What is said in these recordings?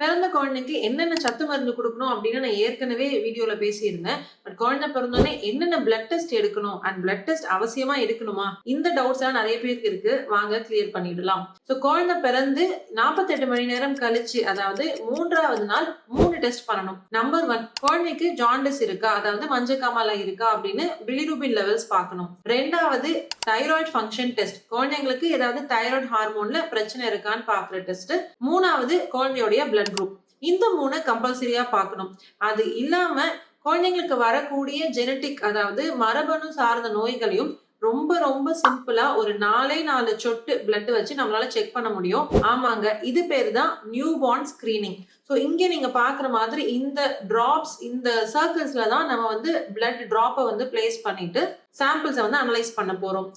பிறந்த குழந்தைக்கு என்னென்ன சத்து மருந்து குடுக்கணும் அப்படின்னு நான் ஏற்கனவே வீடியோல பேசியிருந்தேன். பட் குழந்தை பிறந்தோனே என்னென்ன பிளட் டெஸ்ட் எடுக்கணும் அண்ட் பிளட் டெஸ்ட் அவசியமா எடுக்கணுமா? இந்த டவுட்ஸ் எல்லாம் நெறைய பேருக்கு இருக்கு. வாங்க கிளியர் பண்ணிடலாம். குழந்தை பிறந்து 48 மணி நேரம் கழிச்சு, அதாவது 3வது நாள் 3 டெஸ்ட் பண்ணணும். நம்பர் 1 குழந்தைக்கு ஜாண்டிஸ் இருக்கா? அதாவது மஞ்சக்காமாலை இருக்கா அப்படின்னு பிலிரூபின் லெவல்ஸ் பார்க்கணும். 2வது தைராய்டு ஃபங்க்ஷன் டெஸ்ட். குழந்தைங்களுக்கு ஏதாவது தைராய்டு ஹார்மோன்ல பிரச்சனை இருக்கான்னு பார்க்குற டெஸ்ட். 3வது குழந்தையோடைய பிளட் குரூப். இந்த 3 கம்பல்சரியா பார்க்கணும். அது இல்லாம குழந்தைங்களுக்கு வரக்கூடிய ஜெனடிக், அதாவது மரபணு சார்ந்த நோய்களையும் ரொம்ப ரொம்ப சிம்பிளா ஒரு 4 சொட்டு பிளட் வச்சு நம்மளால செக் பண்ண முடியும். ஆமாங்க, இது பேரு தான் நியூ பார்ன் ஸ்கிரீனிங். இங்க நீங்க பாக்குற மாதிரி இந்த டிராப்ஸ், இந்த சர்க்கிள்ஸ்ல தான் நம்ம வந்து பிளட் டிராப்பை வந்து பிளேஸ் பண்ணிட்டு சாம்பிள்ஸை வந்து அனலைஸ் பண்ண போறோம்.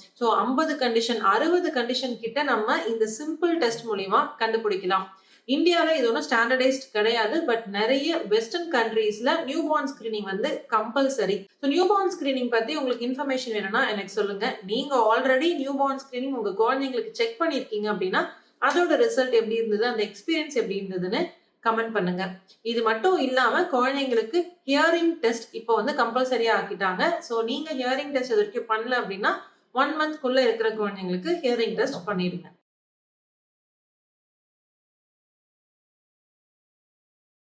50 கண்டிஷன் 60 கண்டிஷன் கிட்ட நம்ம இந்த சிம்பிள் டெஸ்ட் மூலியமா கண்டுபிடிக்கலாம். இந்தியாவில் இது ஒன்றும் ஸ்டாண்டர்டைஸ்ட் கிடையாது. பட் நிறைய வெஸ்டர்ன் கண்ட்ரீஸ்ல நியூ பார்ன் ஸ்கிரீனிங் வந்து கம்பல்சரி. நியூ பார்ன் ஸ்கிரீனிங் பத்தி உங்களுக்கு இன்ஃபர்மேஷன் வேணும்னா எனக்கு சொல்லுங்க. நீங்க ஆல்ரெடி நியூ பார்ன் ஸ்கிரீனிங் உங்க குழந்தைங்களுக்கு செக் பண்ணிருக்கீங்க அப்படின்னா அதோட ரிசல்ட் எப்படி இருந்தது, அந்த எக்ஸ்பீரியன்ஸ் எப்படி இருந்ததுன்னு கமெண்ட் பண்ணுங்க. இது மட்டும் இல்லாம குழந்தைங்களுக்கு ஹியரிங் டெஸ்ட் இப்போ வந்து கம்பல்சரியா ஆக்கிட்டாங்க. நீங்க ஹியரிங் டெஸ்ட் இது வரைக்கும் பண்ணல அப்படின்னா 1 மந்த்க்குள்ள இருக்கிற குழந்தைங்களுக்கு ஹியரிங் டெஸ்ட் பண்ணிடுங்க.